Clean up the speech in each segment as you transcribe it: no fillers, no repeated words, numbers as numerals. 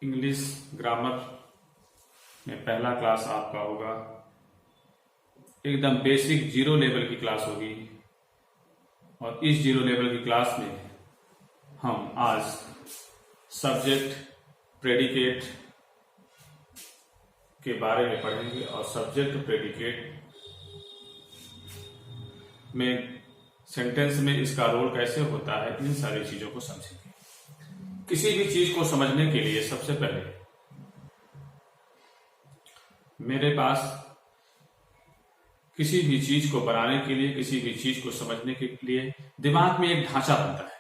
English grammar में पहला class आपका होगा। एकदम बेसिक जीरो लेवल की क्लास होगी और इस जीरो लेवल की क्लास में हम आज सब्जेक्ट प्रेडिकेट के बारे में पढ़ेंगे और सब्जेक्ट प्रेडिकेट में सेंटेंस में इसका रोल कैसे होता है, इन सारी चीजों को समझेंगे। किसी भी चीज को समझने के लिए सबसे पहले मेरे पास किसी भी चीज को बनाने के लिए, किसी भी चीज को समझने के लिए दिमाग में एक ढांचा बनता है।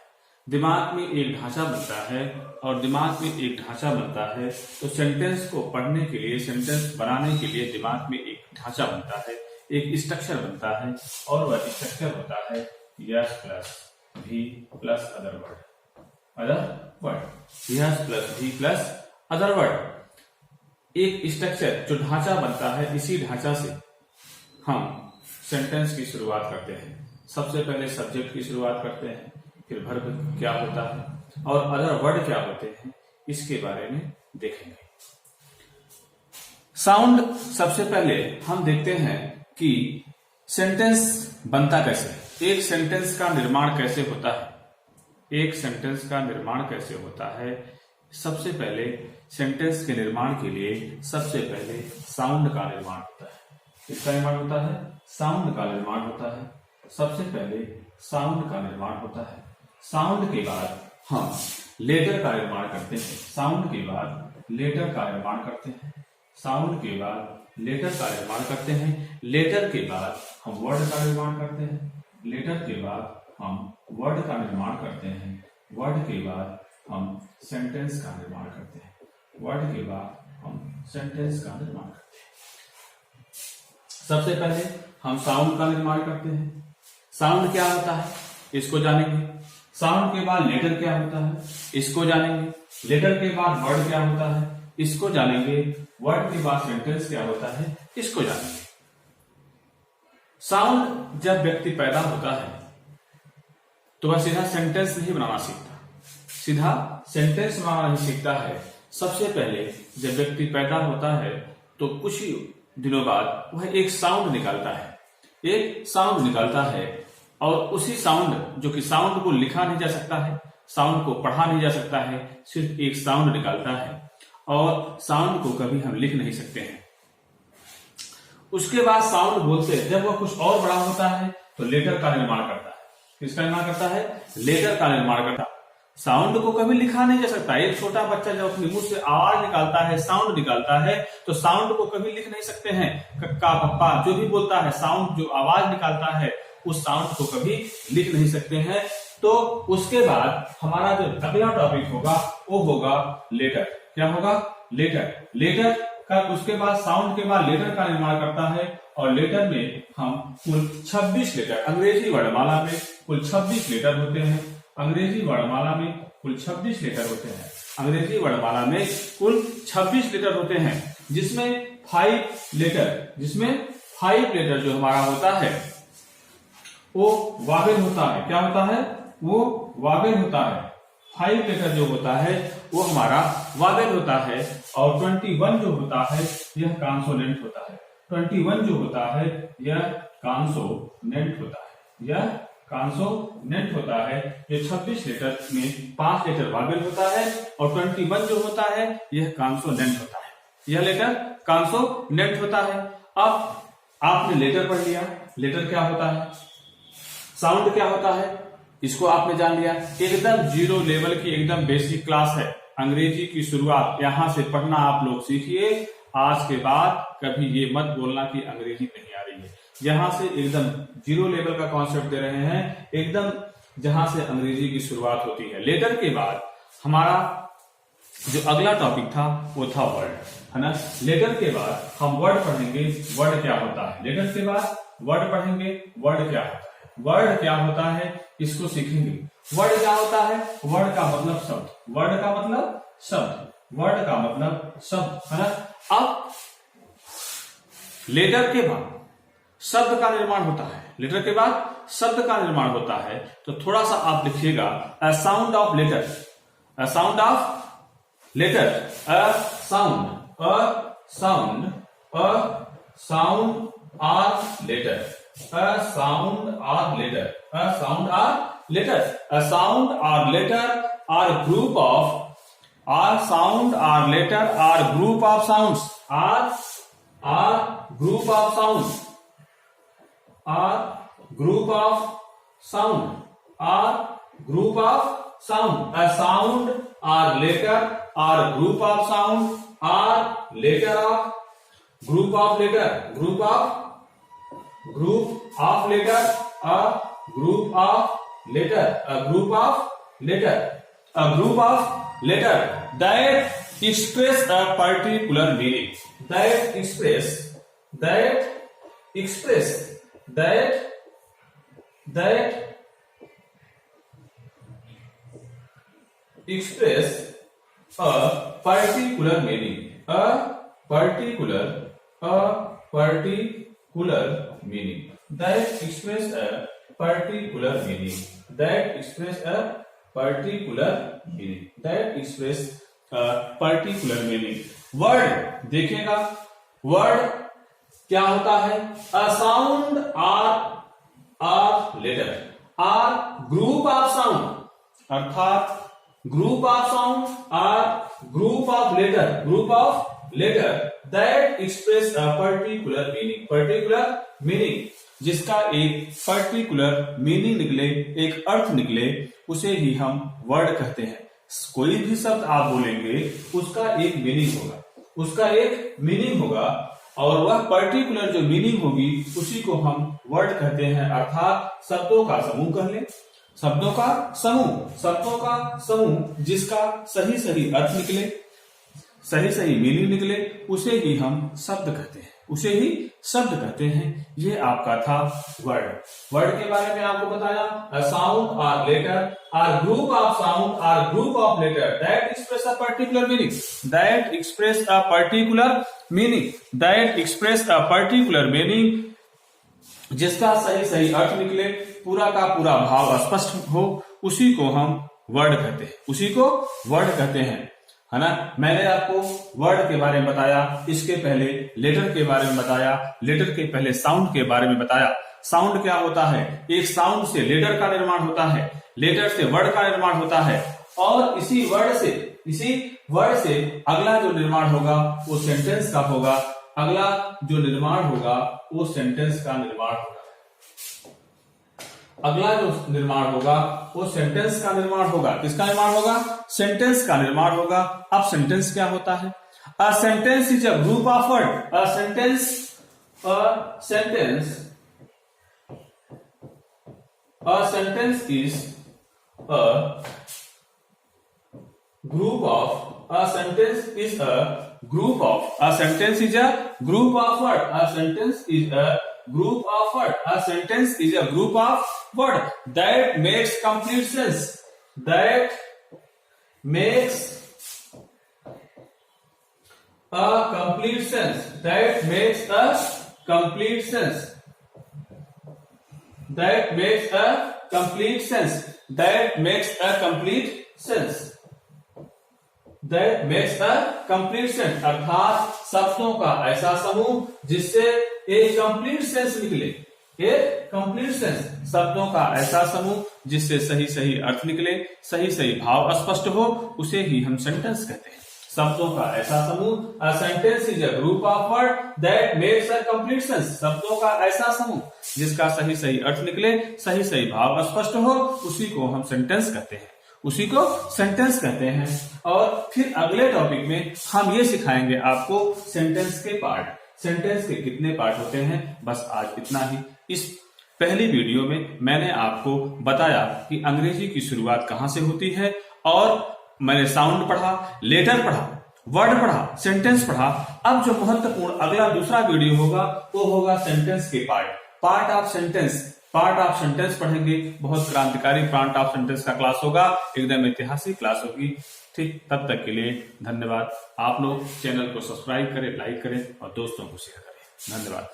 दिमाग में एक ढांचा बनता है और दिमाग में एक ढांचा बनता है तो सेंटेंस को पढ़ने के लिए, सेंटेंस बनाने के लिए दिमाग में एक ढांचा बनता है, एक स्ट्रक्चर बनता है और वह स्ट्रक्चर होता है यस प्लस भी plus other word. Yes plus भी प्लस अदर वर्ड एक स्ट्रक्चर जो ढांचा बनता है। इसी ढांचा से हम सेंटेंस की शुरुआत करते हैं। सबसे पहले सब्जेक्ट की शुरुआत करते हैं, फिर वर्ब क्या होता है और अदर वर्ड क्या होते हैं, इसके बारे में देखेंगे। साउंड सबसे पहले हम देखते हैं कि सेंटेंस बनता कैसे, एक सेंटेंस का निर्माण कैसे होता है। एक सेंटेंस का निर्माण कैसे होता है, सबसे पहले सेंटेंस के निर्माण के लिए सबसे पहले साउंड का निर्माण होता है। किसका निर्माण होता है? साउंड का निर्माण होता है। सबसे पहले साउंड का निर्माण होता है। साउंड के बाद हम लेटर का निर्माण करते हैं। साउंड के बाद लेटर का निर्माण करते हैं। साउंड के बाद लेटर का निर्माण करते हैं। लेटर के बाद हम वर्ड का निर्माण करते हैं। लेटर के बाद हम वर्ड का निर्माण करते हैं। वर्ड के बाद हम सेंटेंस का निर्माण करते हैं। वर्ड के बाद हम सेंटेंस का निर्माण करते हैं। सबसे पहले हम साउंड का निर्माण करते हैं। साउंड क्या होता है, इसको जानेंगे। साउंड के बाद लेटर क्या होता है, इसको जानेंगे। लेटर के बाद वर्ड क्या होता है, इसको जानेंगे। वर्ड के बाद सेंटेंस क्या होता है, इसको जानेंगे। साउंड जब व्यक्ति पैदा होता है तो वह सीधा सेंटेंस नहीं बनाना सीखता, सीधा सेंटेंस बनाना नहीं सीखता है। सबसे पहले जब व्यक्ति पैदा होता है तो कुछ ही दिनों बाद वह एक साउंड निकालता है, एक साउंड निकालता है और उसी साउंड, जो कि साउंड को लिखा नहीं जा सकता है, साउंड को पढ़ा नहीं जा सकता है, सिर्फ एक साउंड निकालता है और साउंड को कभी हम लिख नहीं सकते हैं। उसके बाद साउंड बोलते हैं, जब वह कुछ और बड़ा होता है तो लेटर का निर्माण करता है। किसका निर्माण करता है? लेटर का निर्माण करता है। साउंड को कभी लिखा नहीं जा सकता। एक छोटा बच्चा जब अपने मुंह से आवाज निकालता है, साउंड निकालता है, तो साउंड को कभी लिख नहीं सकते हैं। कक्का पप्पा जो भी बोलता है, साउंड जो आवाज निकालता है, उस साउंड को कभी लिख नहीं सकते हैं। तो उसके बाद हमारा जो अगला टॉपिक होगा वो होगा लेटर। क्या होगा? लेटर। लेटर का उसके बाद साउंड के बाद लेटर का निर्माण करता है और लेटर में हम कुल 26 लेटर, अंग्रेजी वर्णमाला में कुल 26 लेटर होते हैं। अंग्रेजी वर्णमाला में कुल 26 लेटर होते हैं। अंग्रेजी वर्णमाला में कुल 26 लेटर होते हैं, जिसमें 5 लेटर जो हमारा होता है वो वावेल होता है। क्या होता है? वो वावेल होता है। 5 लेटर जो होता है वो हमारा वावेल होता है और 21 जो होता है यह कॉन्सोनेंट होता है। 21 जो होता है यह कॉन्सोनेंट होता है। यह कॉन्सोनेंट होता है। ये 26 लेटर में 5 लेटर वावेल होता है और 21 जो होता है यह कॉन्सोनेंट होता है। यह लेटर कॉन्सोनेंट होता है। अब आपने लेटर पढ़ लिया, लेटर क्या होता है, साउंड क्या होता है, इसको आपने जान लिया। एकदम जीरो लेवल की एकदम बेसिक क्लास है। अंग्रेजी की शुरुआत यहां से पढ़ना आप लोग सीखिए। आज के बाद कभी ये मत बोलना कि अंग्रेजी नहीं आ रही है। यहां से एकदम जीरो लेवल का कॉन्सेप्ट दे रहे हैं, एकदम जहां से अंग्रेजी की शुरुआत होती है। लेटर के बाद हमारा जो अगला टॉपिक था वो था वर्ड, है ना। लेटर के बाद हम वर्ड पढ़ेंगे, वर्ड क्या होता है। लेटर के बाद वर्ड पढ़ेंगे, वर्ड क्या होता है। वर्ड क्या होता है इसको सीखेंगे। वर्ड क्या होता है? वर्ड का मतलब शब्द। वर्ड का मतलब शब्द। वर्ड का मतलब शब्द, है ना। अब लेटर के बाद शब्द का निर्माण होता है। लेटर के बाद शब्द का निर्माण होता है। तो थोड़ा सा आप लिखिएगा, a sound of letter. A sound of letter, a sound, a sound, a sound or letter, a sound or letter, a sound or letter, a sound or letter or group of, or sound or letter or group of sounds, or group of sound, or group of sound, or group of sound, a sound or letter or group of sound or letter of group of letter, group of letter, a group of letter, a group of letter, a group of letter that express a particular meaning, that express express a particular meaning, a particular meaning, that express a particular meaning, that express a particular meaning, that express a particular meaning. Word देखिएगा, word क्या होता है? a sound or a letter or group of sound, अर्थात group of sound or group of letter that express a particular meaning, जिसका एक particular meaning निकले, एक अर्थ निकले, उसे ही हम वर्ड कहते हैं। कोई भी शब्द आप बोलेंगे उसका एक मीनिंग होगा, और वह पर्टिकुलर जो मीनिंग होगी उसी को हम वर्ड कहते हैं, अर्थात शब्दों का समूह कह लें, शब्दों का समूह जिसका सही अर्थ निकले, सही मीनिंग निकले, उसे ही हम शब्द कहते हैं, ये आपका था वर्ड के बारे में आपको बताया। अ साउंड और letter or group of sound or group of letter that express a particular meaning, that express a particular meaning, जिसका सही अर्थ निकले, पूरा का पूरा भाव स्पष्ट हो, उसी को हम वर्ड कहते हैं, है ना। मैंने आपको वर्ड के बारे में बताया, इसके पहले लेटर के बारे में बताया, लेटर के पहले साउंड के बारे में बताया। साउंड क्या होता है? एक साउंड से लेटर का निर्माण होता है, लेटर से वर्ड का निर्माण होता है, और इसी वर्ड से अगला जो निर्माण होगा वो सेंटेंस का होगा, अगला जो निर्माण होगा वो सेंटेंस का निर्माण होगा, अगला जो निर्माण होगा वो सेंटेंस का निर्माण होगा। किसका निर्माण होगा? सेंटेंस का निर्माण होगा। अब सेंटेंस क्या होता है? A sentence is a group of word, a sentence is a group of, a sentence is a group of, a sentence is a group of word, a sentence is a group of word, a sentence is a group of word that makes complete sense, that makes a complete sense, that makes a complete sense, that makes a complete sense, that makes a complete sense, that makes a complete sense, अर्थात शब्दों का ऐसा समूह जिससे एक complete sense निकले, एक complete sense, शब्दों का ऐसा समूह जिससे सही अर्थ निकले, सही भाव स्पष्ट हो, उसे ही हम सेंटेंस कहते हैं। शब्दों का ऐसा समूह, a sentence is a group of word that makes a complete sense, शब्दों का ऐसा समूह जिसका सही अर्थ निकले, सही भाव स्पष्ट हो, उसी को हम सेंटेंस कहते हैं, उसी को सेंटेंस कहते हैं। और फिर अगले टॉपिक में हम ये सिखाएंगे आपको सेंटेंस के पार्ट, सेंटेंस के कितने पार्ट होते हैं। बस आज इतना ही। इस पहली वीडियो में मैंने आपको बताया कि अंग्रेजी की शुरुआत कहां से होती है, और मैंने साउंड पढ़ा, लेटर पढ़ा, वर्ड पढ़ा, सेंटेंस पढ़ा। अब जो महत्वपूर्ण अगला दूसरा वीडियो होगा वो होगा सेंटेंस के पार्ट ऑफ सेंटेंस पढ़ेंगे। बहुत क्रांतिकारी पार्ट ऑफ सेंटेंस का क्लास होगा, एकदम ऐतिहासिक क्लास होगी। ठीक, तब तक के लिए धन्यवाद। आप लोग चैनल को सब्सक्राइब करें, लाइक करें और दोस्तों को शेयर करें। धन्यवाद।